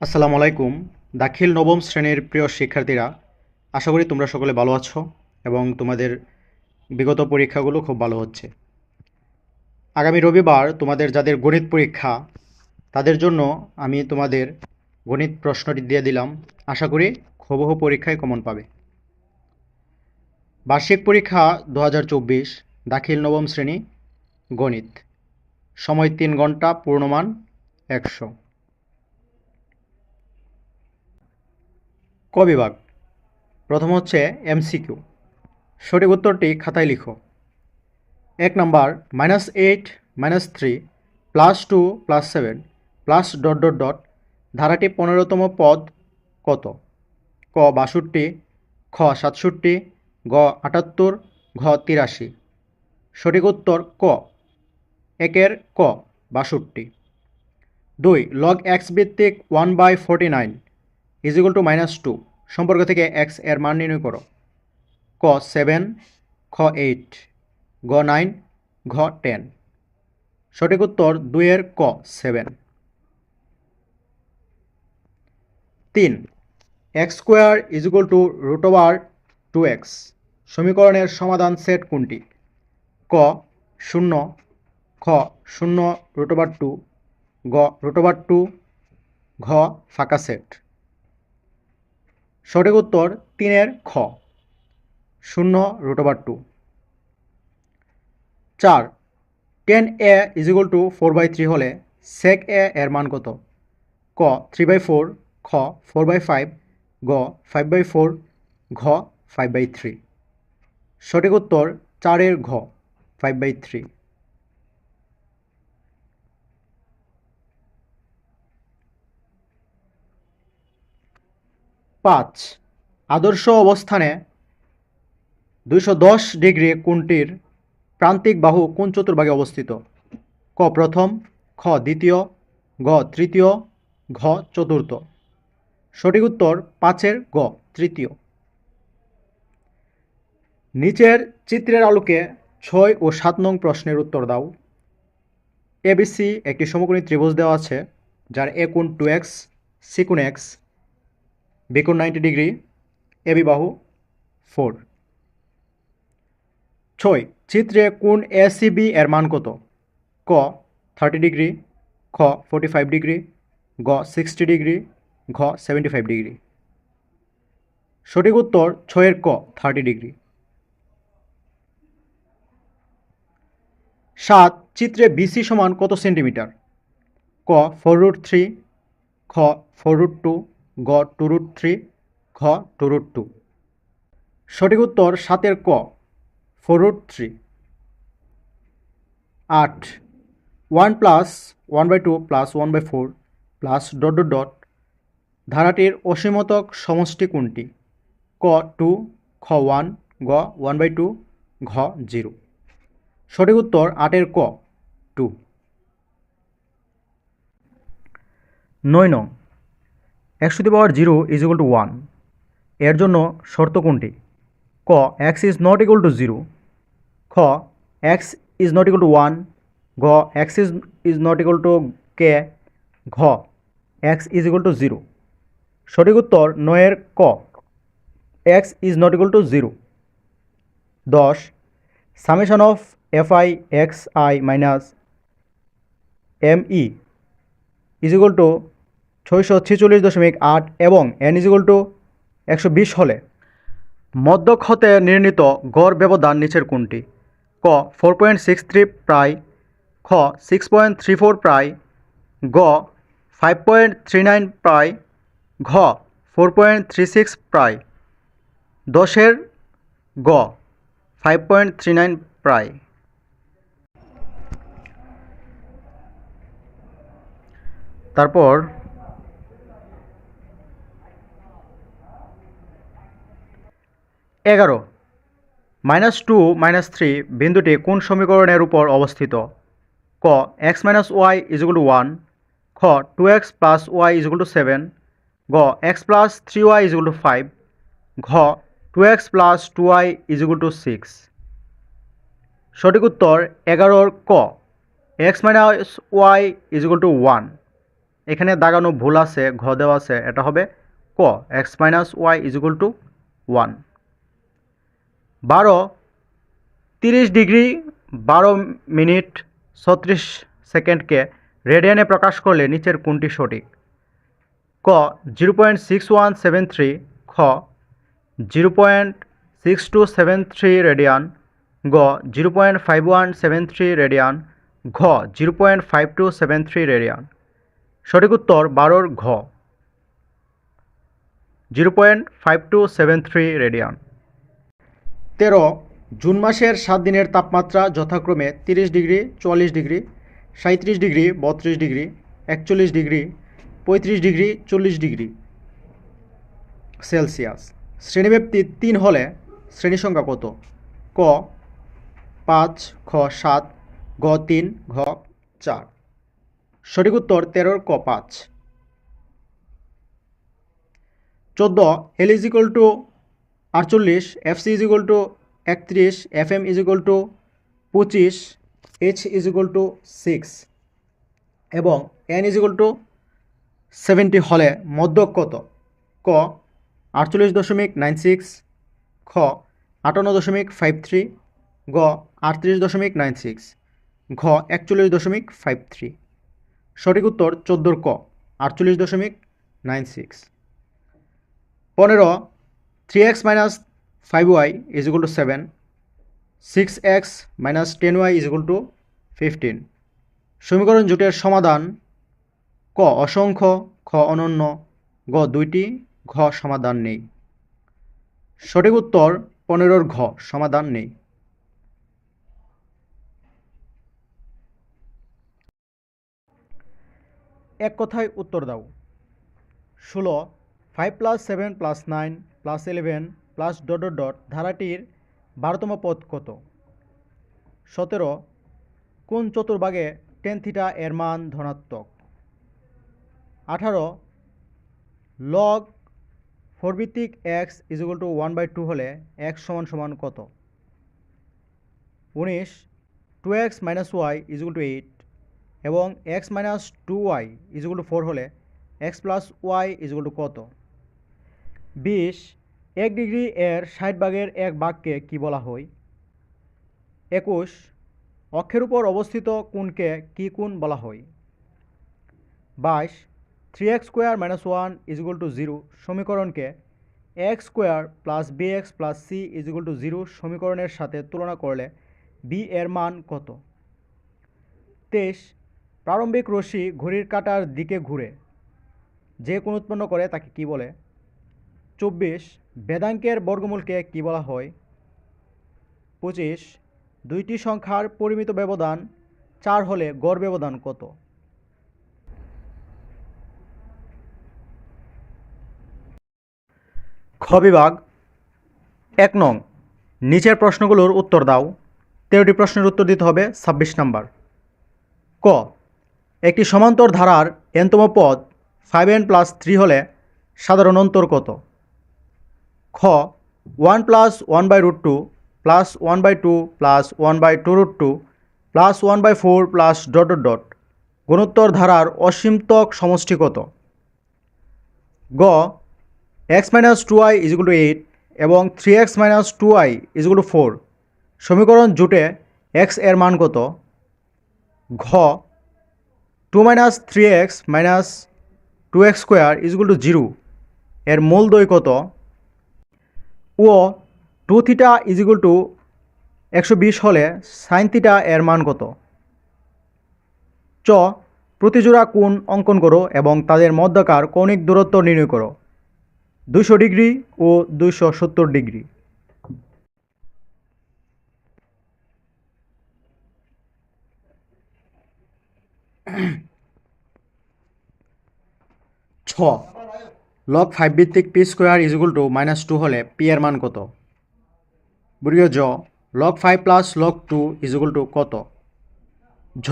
আসসালামু আলাইকুম। দাখিল নবম শ্রেণীর প্রিয় শিক্ষার্থীরা, আশা করি তোমরা সকলে ভালো আছো এবং তোমাদের বিগত পরীক্ষাগুলো খুব ভালো হচ্ছে। আগামী রবিবার তোমাদের যাদের গণিত পরীক্ষা তাদের জন্য আমি তোমাদের গণিত প্রশ্নটি দিয়ে দিলাম। আশা করি হুবহু পরীক্ষায় কমন পাবে। বার্ষিক পরীক্ষা 2024, দাখিল নবম শ্রেণী, গণিত। সময় 3 ঘন্টা, পূর্ণমান 100। ক বিভাগ। প্রথম হচ্ছে এমসিকিউ। সঠিক উত্তরটি খাতায় লিখো। 1 নাম্বার, -8 -3 +2 +7 +... ধারাটি 15তম পদ কত? ক 62, খ 67, গ 78, ঘ 83। সঠিক উত্তর ক, একের ক 62। 2 log x ভিত্তিক 1/49 = -2 সম্পর্ক থেকে x এর মান নির্ণয় করো। ক 7, খ 8, গ 9, ঘ 10। সঠিক উত্তর 2 এর ক 7। 3 x² = √2x সমীকরণের সমাধান সেট কোনটি? ক 0, খ 0√2, গ √2, ঘ ফাঁকা সেট। সঠিক উত্তর 3 এর খ 0√2। 4 10a = 4/3 হলে sec a এর মান কত? ক 3/4, খ 4/5, গ 5/4, ঘ 5/3। সঠিক উত্তর 4 এর ঘ 5/3। 5 আদর্শ অবস্থানে 210 ডিগ্রি কোণটির প্রান্তিক বাহু কোন চতুর্ভাগে অবস্থিত? ক প্রথম, খ দ্বিতীয়, গ তৃতীয়, ঘ চতুর্থ। সঠিক উত্তর 5 এর গ তৃতীয়। নিচের চিত্রের আলোকে 6 ও 7 নং প্রশ্নের উত্তর দাও। এবিসি একটি সমকোণী ত্রিভুজ দেওয়া আছে, যার এ কোণ 2x, সি কোণ x, বি কোণ 90 ডিগ্রি, এবি বাহু 4। 6 চিত্রে কোণ এসিবি এর মান কত? ক 30 ডিগ্রি, খ 45 ডিগ্রি, গ 60 ডিগ্রি, ঘ 75 ডিগ্রি। সঠিক উত্তর 6 এর ক 30 ডিগ্রি। 7 চিত্রে বিসি সমান কত সেন্টিমিটার? ক 4√3, খ 4√2, গ 2√3, ঘ 2√2। সঠিক উত্তর 7 এর ক 4√3। 8 1 + 1/2 + 1/4 +... ধারাটির অসীমতক সমষ্টি কোনটি? ক 2, খ 1, গ 1/2, ঘ 0। সঠিক উত্তর 8 এর ক 2। 9 নং, x⁻0 = 1 এর জন্য শর্ত কোনটি? ক x ≠ 0, খ x ≠ 1, গ x ≠ k, ঘ x = 0। সঠিক উত্তর 9 এর ক x ≠ 0। 10 summation of fi xi minus me = 646.8 এবং n = 120 হলে মধ্যক হতে নির্ণীত গড় ব্যবধান নিচের কোনটি? ক 4.63 প্রায়, খ 6.34 প্রায়, গ 5.39 প্রায়, ঘ 4.36 প্রায়। 10 এর গ 5.39 প্রায়। তারপর 11 -2 -3 বিন্দুটি কোন সমীকরণের উপর অবস্থিত? ক x - y = 1, খ 2x + y = 7, গ x + 3y = 5, ঘ 2x + 2y = 6। সঠিক উত্তর 11 ক x - y = 1। এখানে দাগানো ভুল আছে, ঘ দেওয়া আছে, এটা হবে ক x minus y is equal to 1। 12 30 degree 12 minute 36 সেকেন্ডকে রেডিয়ানে প্রকাশ করলে নিচের কোনটি সঠিক? ক 0.6173, খ 0.6273 রেডিয়ান, গ 0.5173 রেডিয়ান, ঘ 0.5273 রেডিয়ান। সঠিক উত্তর 12 ঘ 0.5273 রেডিয়ান। 13 জুন মাসের 7 দিনের তাপমাত্রা যথাক্রমে 30 degree 44 degree 37 degree 32 degree 41 degree 35 degree 40 degree Celsius. শ্রেণীব্যাপ্তি 3 হলে শ্রেণী সংখ্যা কত? ক 5, খ 7, গ 3, ঘ 4। সঠিক উত্তর 13 ক 5। 14 L is equal to 48, F C is equal to 31, F M is equal to 25, H is equal to 6 এবং এন ইজ ইকুয়াল টু 70 হলে মধ্যক কত? ক 48.96, খ 58.53, গ 38.96, ঘ 41.53। সঠিক উত্তর 14 ক 48.96। 15 3x minus 5y is equal two 7, 6x minus 10y is equal two 15। সমীকরণ জোটের সমাধান ক অসংখ্য, খ অনন্য, গ 2টি, ঘ সমাধান নেই। সঠিক উত্তর 15 ঘ সমাধান নেই। এক কথায় উত্তর দাও। 16 5 + 7 + 9 + 11 + ... ধারাটির 12তম পদ কত? 17 কোন চতুর্ভাগে tan θ এর মান ধনাত্মক? 18 log 4 ভিত্তিক x = 1/2 হলে x = কত? 19 2x - y = 8 এবং x - 2y = 4 হলে x + y = কত? 20 1 ডিগ্রি এর 60 ভাগের 1 ভাগকে কি বলা হয়? 21 অক্ষের উপর অবস্থিত কোণকে কি কোণ বলা হয়? 22 3x² - 1 = 0 সমীকরণকে x² + bx + c = 0 সমীকরণের সাথে তুলনা করলে b এর মান কত? 23 প্রারম্ভিক রশ্মি ঘড়ির কাঁটার দিকে ঘুরে যে কোণ উৎপন্ন করে তাকে কি বলে? 24 বেদাঙ্কের বর্গমূলকে কি বলা হয়? 25 দুইটি সংখ্যার পরিমিত ব্যবধান 4 হলে গড় ব্যবধান কত? খ বিভাগ 1 নং নিচের প্রশ্নগুলোর উত্তর দাও। 13টি প্রশ্নের উত্তর দিতে হবে। 26 নম্বর। ক একটি সমান্তর ধারার nতম পদ 5n + 3 হলে সাধারণ অন্তর কত? খ 1 + 1/√2 + 1/2 + 1/2√2 + 1/4 .. গুণোত্তর ধারার অসীমতক সমষ্টি কত? গ x - 2y = 8 এবং 3x - 2y = 4 সমীকরণ জুটে x এর মান কত? ঘ 2 - 3x - 2x² = 0 এর মূলদ্বয় কত? ও 2θ = 120 হলে sin θ এর মান কত? চ প্রতিজোড়া কোণ অঙ্কন করো এবং তাদের মধ্যকার কৌণিক দূরত্ব নির্ণয় করো। 200 ডিগ্রি ও 270 ডিগ্রি। ছ log 5 ভিত্তিক p² = -2 হলে p এর মান কত? বর্গীয় জ log 5 + log 2 = কত? ঝ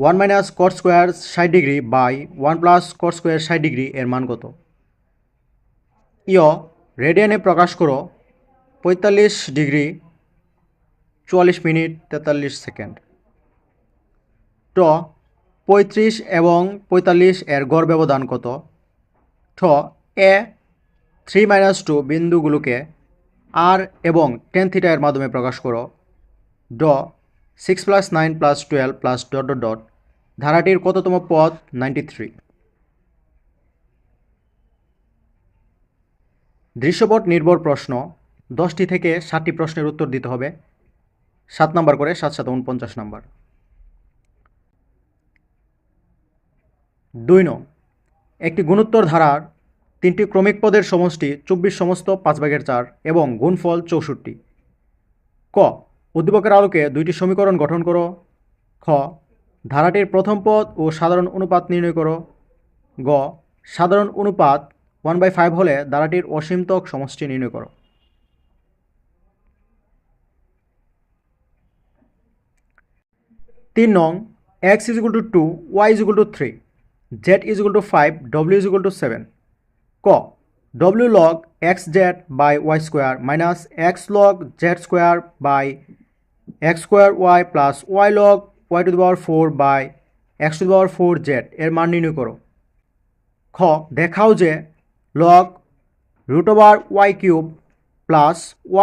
1 - cot² 60 degree by 1 + cot² 60 degree এর মান কত? ইয় রেডিয়ানে প্রকাশ করো 45 ডিগ্রি 44 মিনিট 43 সেকেন্ড। ট 35 এবং 45 এর গড় ব্যবধান কত? ঠ এ 3-2 বিন্দুগুলোকে আর এবং tan θ এর মাধ্যমে প্রকাশ করো। ড 6 + 9 + 12 +... ধারাটির কততম পদ? 93। দৃশ্যপট নির্ভর প্রশ্ন 10টি থেকে 7টি প্রশ্নের উত্তর দিতে হবে। 7 নাম্বার করে 7 7 49 নাম্বার। 2 নং, একটি গুণোত্তর ধারার 3টি ক্রমিক পদের সমষ্টি 24 সমস্ত 5/4 এবং গুণফল 64। ক উদ্দীপকের আলোকে 2টি সমীকরণ গঠন করো। খ ধারাটির প্রথম পদ ও সাধারণ অনুপাত নির্ণয় করো। গ সাধারণ অনুপাত 1/5 হলে ধারাটির অসীমতক সমষ্টি নির্ণয় করো। 3 নং, x = 2, y = 3, z = 5, w = 7। ক w log xz by y square minus x log z square by x square y plus y log y to the power 4 by x to the power 4 z এর মান নির্ণয় করো। খ দেখাও যে log √y cube plus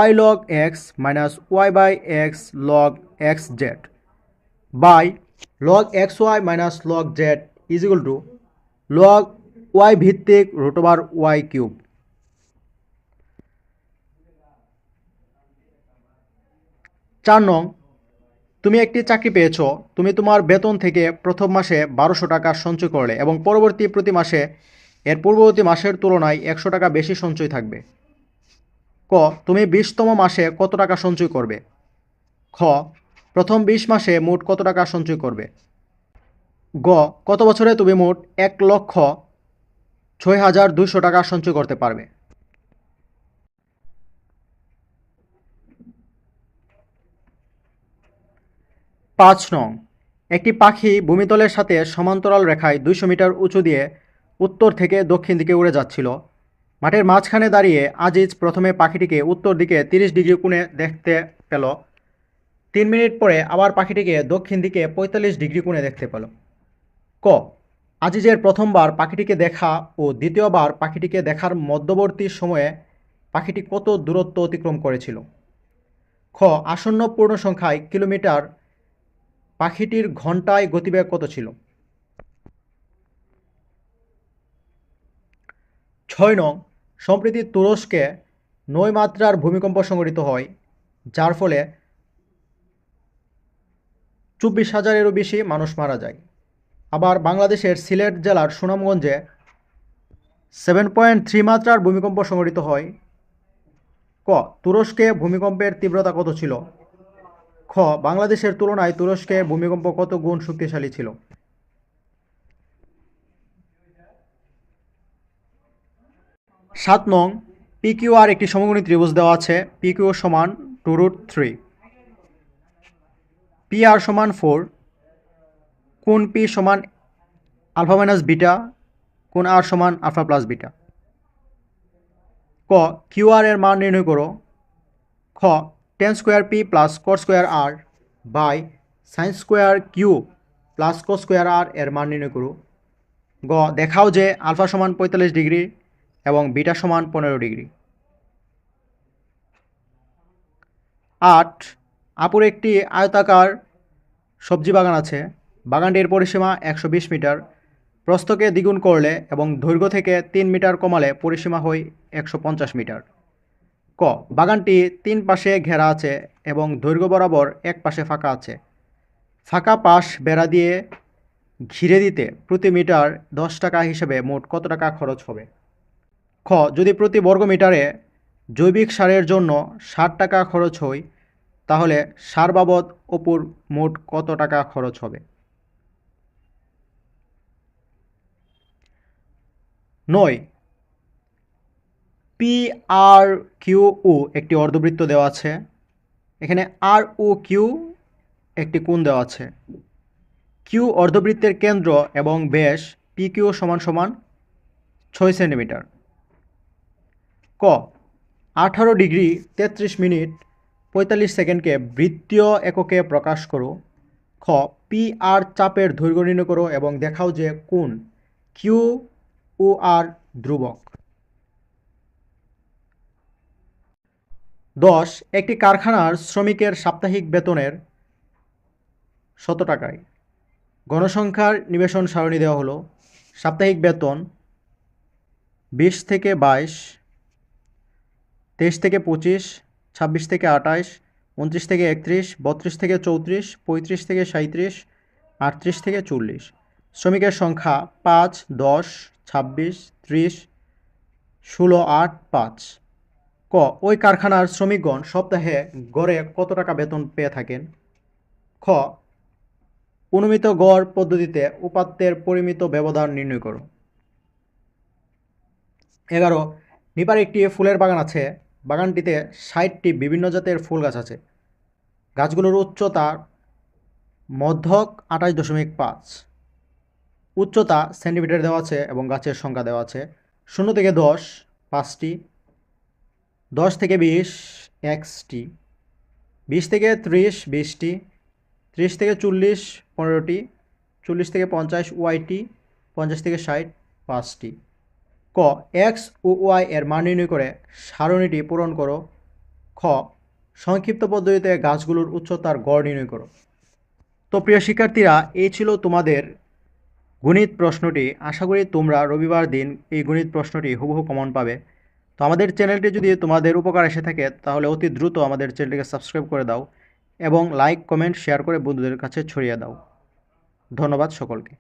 y log x minus y by x log x z by log xy minus log z is equal to log y ভিত্তিক √y cube. 4 নং, তুমি একটি চাকরি পেয়েছো। তুমি তোমার বেতন থেকে প্রথম মাসে 1200 টাকা সঞ্চয় করলে এবং পরবর্তী প্রতি মাসে এর পূর্ববর্তী মাসের তুলনায় 100 টাকা বেশি সঞ্চয় থাকবে। ক তুমি 20তম মাসে কত টাকা সঞ্চয় করবে? খ প্রথম 20 মাসে মোট কত টাকা সঞ্চয় করবে? গ কত বছরে তুমি মোট 1,06,200 টাকা সঞ্চয় করতে পারবে? 5 নং, একটি পাখি ভূমিতলের সাথে সমান্তরাল রেখায় 200 মিটার উঁচু দিয়ে উত্তর থেকে দক্ষিণ দিকে উড়ে যাচ্ছিল। মাঠের মাঝখানে দাঁড়িয়ে আজিজ প্রথমে পাখিটিকে উত্তর দিকে 30 ডিগ্রি কোণে দেখতে পেল। 3 মিনিট পরে আবার পাখিটিকে দক্ষিণ দিকে 45 ডিগ্রি কোণে দেখতে পেল। ক আজিজের প্রথমবার পাখিটিকে দেখা ও দ্বিতীয়বার পাখিটিকে দেখার মধ্যবর্তী সময়ে পাখিটি কত দূরত্ব অতিক্রম করেছিল? খ আসন্ন পূর্ণ সংখ্যায় কিলোমিটার পাখিটির ঘন্টায় গতিবেগ কত ছিল? 6 নং, সম্প্রতি তুরস্কে 9 মাত্রার ভূমিকম্প সংঘটিত হয়, যার ফলে 24,000-এরও বেশি মানুষ মারা যায়। আবার বাংলাদেশের সিলেট জেলার সুনামগঞ্জে 7.3 মাত্রার ভূমিকম্প সংঘটিত হয়। ক তুরস্কে ভূমিকম্পের তীব্রতা কত ছিল? খ বাংলাদেশের তুলনায় তুরস্কে ভূমিকম্প কত গুণ শক্তিশালী ছিল? 7 নং, PQR একটি সমকোণী ত্রিভুজ দেওয়া আছে। PQ সমান 2√3, PR সমান 4, কোণ P সমান আলফা মাইনাস বিটা, কোণ R সমান আলফা প্লাস বিটা। ক QR এর মান নির্ণয় করো। খ tan square P plus cos square R by sin square Q plus cos square R এর মান নির্ণয় করো। গ দেখাও যে আলফা সমান 45 ডিগ্রি এবং বিটা সমান 15 ডিগ্রি। 8 আপুর একটি আয়তাকার সবজি বাগান আছে। বাগানটির পরিসীমা 120 মিটার। প্রস্থকে দ্বিগুণ করলে এবং দৈর্ঘ্য থেকে 3 মিটার কমালে পরিসীমা হয় 150 মিটার। ক বাগানটি 3 পাশে ঘেরা আছে এবং দৈর্ঘ্য বরাবর এক পাশে ফাঁকা আছে। ফাঁকা পাশ বেড়া দিয়ে ঘিরে দিতে প্রতি মিটার 10 টাকা হিসেবে মোট কত টাকা খরচ হবে? খ যদি প্রতি বর্গ মিটারে জৈবিক সারের জন্য 60 টাকা খরচ হয়, তাহলে সার বাবদ অপুর মোট কত টাকা খরচ হবে? 9 PRQO একটি অর্ধবৃত্ত দেওয়া আছে। এখানে ROQ একটি কোণ দেওয়া আছে। Q অর্ধবৃত্তের কেন্দ্র এবং ব্যাস PQ সমান সমান 6 সেন্টিমিটার। ক 18 ডিগ্রি 33 মিনিট 45 সেকেন্ডকে বৃত্তীয় এককে প্রকাশ করো। খ পি আর চাপের দৈর্ঘ্য নির্ণয় করো এবং দেখাও যে কোন কিউ ও আর ধ্রুবক। 10 একটি কারখানার শ্রমিকের সাপ্তাহিক বেতনের শত টাকায় গণসংখ্যার নিবেশন সারণী দেওয়া হলো। সাপ্তাহিক বেতন 20 থেকে 22, 23 থেকে 25, 26 থেকে 28, 29 থেকে 31, 32 থেকে 34, 35 থেকে 37, 38 থেকে 40। শ্রমিকের সংখ্যা 5, 10, 26, 30, 16, 8, 5। ক ওই কারখানার শ্রমিকগণ সপ্তাহে গড়ে কত টাকা বেতন পেয়ে থাকেন? খ অনুমিত গড় পদ্ধতিতে উপাত্তের পরিমিত ব্যবধান নির্ণয় করো। 11 নিপার একটি ফুলের বাগান আছে। বাগানটিতে 60টি বিভিন্ন জাতের ফুল গাছ আছে। গাছগুলোর উচ্চতা মধ্যক 28.5। উচ্চতা সেন্টিমিটার দেওয়া আছে এবং গাছের সংখ্যা দেওয়া আছে 0 থেকে 10 5টি, 10 থেকে 20 1টি, 20 থেকে 30 20টি, 30 থেকে 40 15টি, 40 থেকে 50 ওয়াইটি, 50 থেকে 60 5টি। ক এক্স ও ওয়াই এর মান নির্ণয় করে সারণীটি পূরণ করো। খ সংক্ষিপ্ত পদ্ধতিতে গাছগুলোর উচ্চতার গড় নির্ণয় করো। তো প্রিয় শিক্ষার্থীরা, এই ছিল তোমাদের গণিত প্রশ্নটি। আশা করি তোমরা রবিবার দিন এই গণিত প্রশ্নটি হুবহু কমন পাবে। তো আমাদের চ্যানেলটি যদি তোমাদের উপকার এসে থাকে তাহলে অতি দ্রুত আমাদের চ্যানেলটিকে সাবস্ক্রাইব করে দাও এবং লাইক কমেন্ট শেয়ার করে বন্ধুদের কাছে ছড়িয়ে দাও। ধন্যবাদ সকলকে।